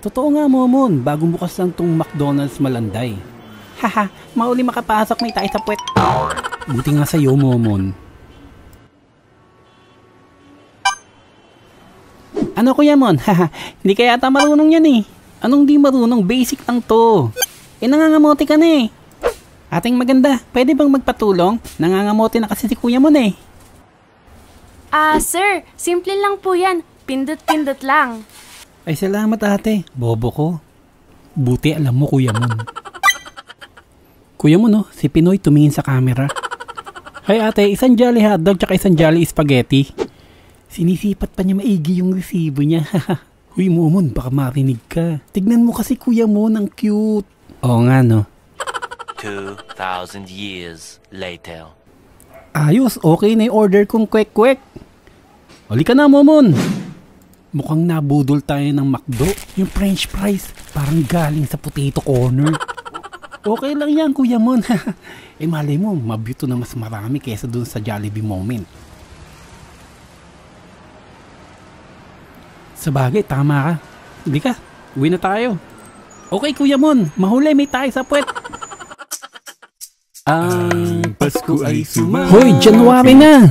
Totoo nga, Momon. Bagong bukas lang tong McDonald's Malanday. Haha, mauli makapasok, may tayo sa puwet. Buti nga sa'yo, Momon. Ano Kuya Mon? Haha, hindi kaya yata marunong yan eh. Anong di marunong? Basic lang to. Nangangamote ka na eh. Ating maganda, pwede bang magpatulong? Nangangamote na kasi si Kuya Mon eh. Sir, simple lang po yan. Pindot-pindot lang. Ay salamat ate, bobo ko. Buti alam mo Kuya Mon. Kuya Mon si Pinoy tumingin sa camera. Hay ate, isang jolly hotdog tsaka isang jolly spaghetti. Sinisipat pa niya maigi yung resibo niya. Huy Momon, baka marinig ka. Tignan mo kasi Kuya Mon, ang cute. Oo nga no. 2,000 years later. Ayos, okay na yung order kong kwek-kwek. Uli ka na Momon. Mukhang nabudol tayo ng McDo. Yung french fries, parang galing sa potato corner. Okay lang yan, Kuya Mon. Eh malay mo, mabuto na mas marami kaysa dun sa Jollibee Moment. Sa bagay, tama ka. Hindi ka, uwi na tayo. Okay, Kuya Mon, mahuli, may tayo sa puwet. Ang Pasko ay sumapit. Hoy, January na!